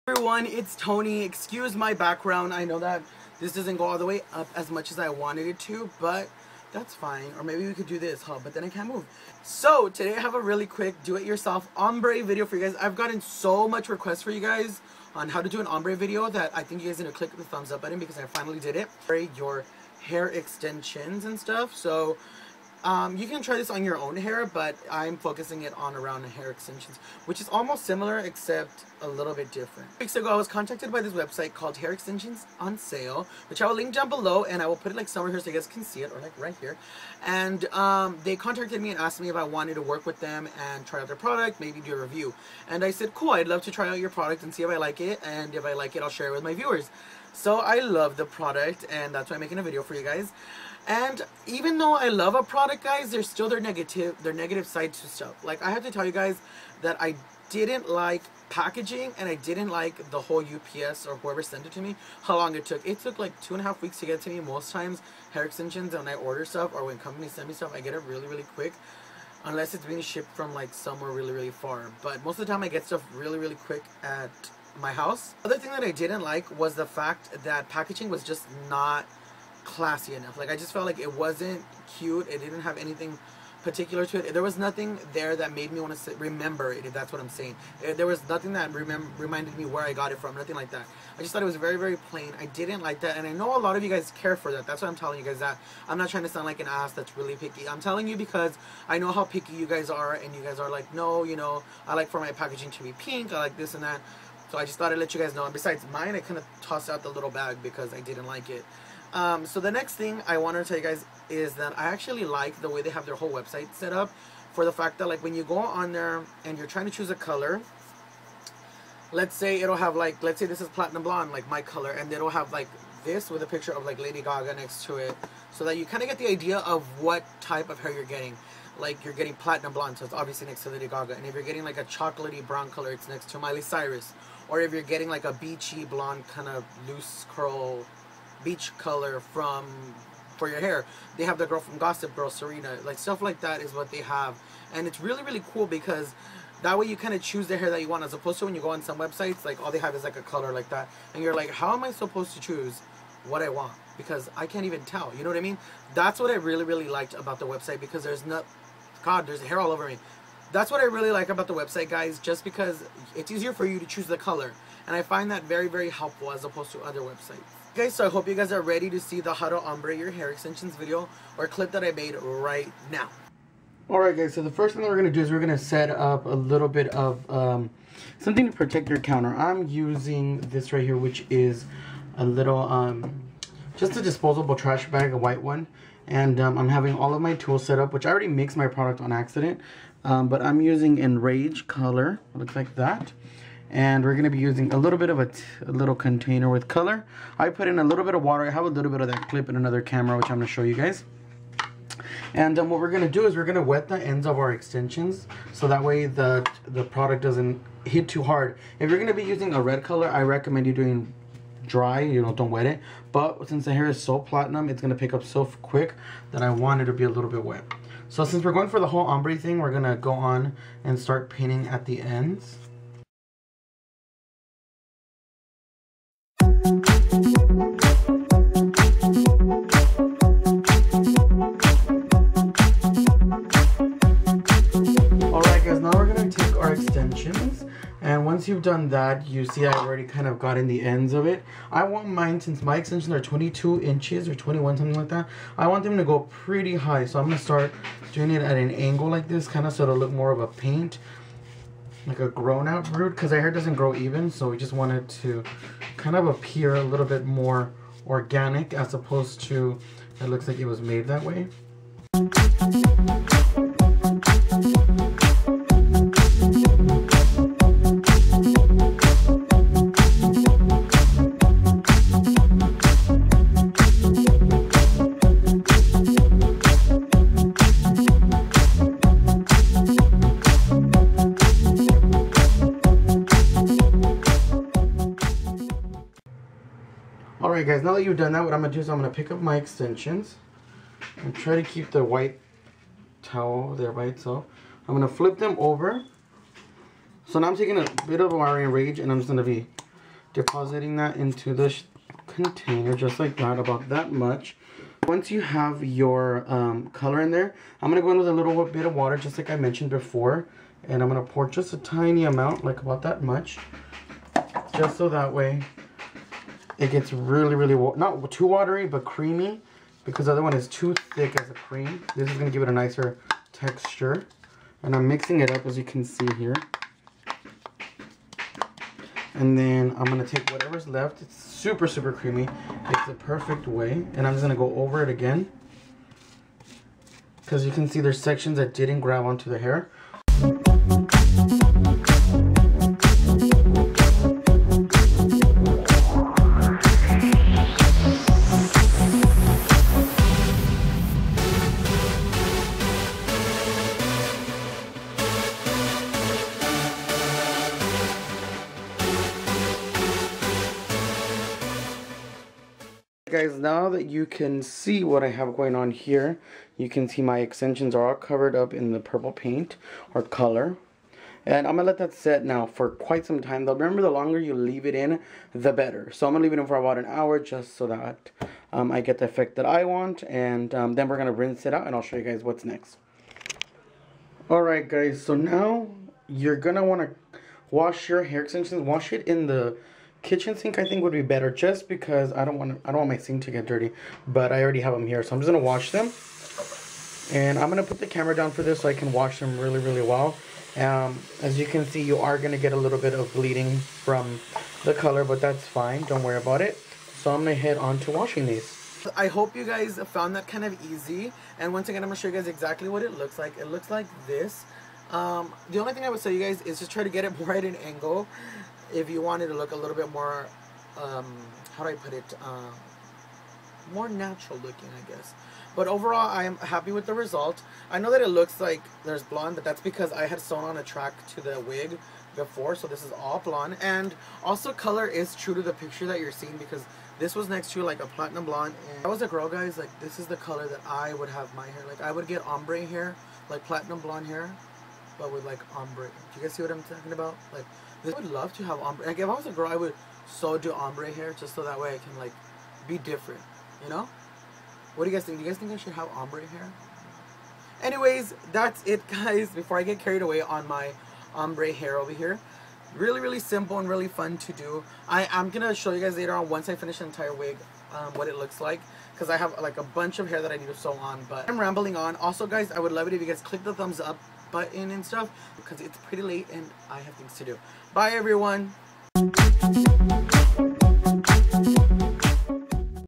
Everyone, it's Tony. Excuse my background. I know that this doesn't go all the way up as much as I wanted it to, but that's fine. Or maybe we could do this, huh? But then I can't move. So today I have a really quick do-it-yourself ombre video for you guys. I've gotten so much requests for you guys on how to do an ombre video that I think you guys need to click the thumbs up button because I finally did it. Your hair extensions and stuff. So you can try this on your own hair, but I'm focusing it on around hair extensions, which is almost similar except a little bit different. Weeks ago, I was contacted by this website called Hair Extensions on Sale, which I will link down below, and I will put it like somewhere here so you guys can see it, or like right here. And they contacted me and asked me if I wanted to work with them and try out their product, maybe do a review. And I said, cool, I'd love to try out your product and see if I like it, and if I like it, I'll share it with my viewers. So I love the product, and that's why I'm making a video for you guys. And even though I love a product, guys, there's still their negative sides to stuff. Like, I have to tell you guys that I didn't like packaging, and I didn't like the whole UPS or whoever sent it to me, how long it took. It took like 2.5 weeks to get to me most times. Hair extensions, when I order stuff or when companies send me stuff, I get it really, really quick. Unless it's being shipped from like somewhere really, really far. But most of the time I get stuff really, really quick at my house. Other thing that I didn't like was the fact that packaging was just not classy enough. Like, I just felt like it wasn't cute. It didn't have anything particular to it. There was nothing there that made me want to remember it, if that's what I'm saying. There was nothing that reminded me where I got it from, nothing like that. I just thought it was very, very plain. I didn't like that, and I know a lot of you guys care for that. That's why I'm telling you guys that. I'm not trying to sound like an ass that's really picky. I'm telling you because I know how picky you guys are, and you guys are like, no, you know, I like for my packaging to be pink, I like this and that. So I just thought I'd let you guys know. And besides mine, I kind of tossed out the little bag because I didn't like it. So the next thing I want to tell you guys is that I actually like the way they have their whole website set up, for the fact that, like, when you go on there and you're trying to choose a color, let's say it'll have, like, let's say this is platinum blonde, like my color, and it'll have like this with a picture of like Lady Gaga next to it, so that you kind of get the idea of what type of hair you're getting. Like, you're getting platinum blonde, so it's obviously next to Lady Gaga. And if you're getting like a chocolatey brown color, it's next to Miley Cyrus. Or if you're getting like a beachy blonde kind of loose curl beach color for your hair, they have the girl from Gossip Girl, Serena. Like, stuff like that is what they have. And it's really, really cool because that way you kind of choose the hair that you want, as opposed to when you go on some websites, like, all they have is like a color like that, and you're like, how am I supposed to choose what I want? Because I can't even tell, you know what I mean? That's what I really, really liked about the website, because there's God, there's hair all over me. That's what I really like about the website, guys, just because it's easier for you to choose the color. And I find that very, very helpful as opposed to other websites. Guys, so I hope you guys are ready to see the how to ombre your hair extensions video or clip that I made right now. Alright guys, so the first thing that we're going to do is we're going to set up a little bit of something to protect your counter. I'm using this right here, which is a little, just a disposable trash bag, a white one. And I'm having all of my tools set up, which I already mixed my product on accident. But I'm using Enrage color, it looks like that. And we're going to be using a little bit of a little container with color. I put in a little bit of water. I have a little bit of that clip in another camera, which I'm going to show you guys. And what we're going to do is we're going to wet the ends of our extensions, so that way the product doesn't hit too hard. If you're going to be using a red color, I recommend you doing dry, you know, don't wet it. But since the hair is so platinum, it's going to pick up so quick that I want it to be a little bit wet. So since we're going for the whole ombre thing, we're going to go on and start painting at the ends. Alright guys, now we're going to take our extensions, and once you've done that, you see I already kind of got in the ends of it. I want mine, since my extensions are 22 inches or 21, something like that, I want them to go pretty high. So I'm going to start doing it at an angle like this, kind of so it'll look more of a paint, like a grown out root, because our hair doesn't grow even, so we just want it to kind of appear a little bit more organic, as opposed to it looks like it was made that way. Alright guys, now that you've done that, what I'm going to do is I'm going to pick up my extensions and try to keep the white towel there by itself. I'm going to flip them over. So now I'm taking a bit of our Enrage, and I'm just going to be depositing that into the container just like that, about that much. Once you have your color in there, I'm going to go in with a little bit of water, just like I mentioned before. And I'm going to pour just a tiny amount, like about that much. Just so that way it gets really, not too watery, but creamy. Because the other one is too thick as a cream. This is going to give it a nicer texture. And I'm mixing it up, as you can see here. And then I'm going to take whatever's left. It's super creamy. It's the perfect way. And I'm just going to go over it again. Because you can see there's sections that didn't grab onto the hair. Guys, now that you can see what I have going on here, you can see my extensions are all covered up in the purple paint or color. And I'm going to let that set now for quite some time. Though remember, the longer you leave it in, the better. So I'm going to leave it in for about an hour just so that I get the effect that I want. And then we're going to rinse it out and I'll show you guys what's next. Alright guys, so now you're going to want to wash your hair extensions. Wash it in the kitchen sink, I think would be better, just because I don't want my sink to get dirty, but I already have them here, so I'm just gonna wash them. And I'm gonna put the camera down for this so I can wash them really well. As you can see, you are gonna get a little bit of bleeding from the color, but that's fine, don't worry about it. So I'm gonna head on to washing these. I hope you guys found that kind of easy, and once again I'm gonna show you guys exactly what it looks like. It looks like this. The only thing I would say, you guys, is just try to get it more at an angle if you want it to look a little bit more, how do I put it, more natural looking, I guess. But overall, I am happy with the result. I know that it looks like there's blonde, but that's because I had sewn on a track to the wig before, so this is all blonde. And also, color is true to the picture that you're seeing, because this was next to like a platinum blonde. And if I was a girl, guys, like this is the color that I would have my hair. Like I would get ombre hair, like platinum blonde hair, but with like ombre. Do you guys see what I'm talking about? Like, I would love to have ombre. Like if I was a girl, I would so do ombre hair, just so that way I can like be different, you know? What do you guys think? Do you guys think I should have ombre hair? Anyways, that's it, guys. Before I get carried away on my ombre hair over here, really simple and really fun to do. I'm gonna show you guys later on, once I finish the entire wig, what it looks like, because I have like a bunch of hair that I need to sew on. But I'm rambling on. Also, guys, I would love it if you guys click the thumbs up button and stuff, because it's pretty late and I have things to do. Bye everyone.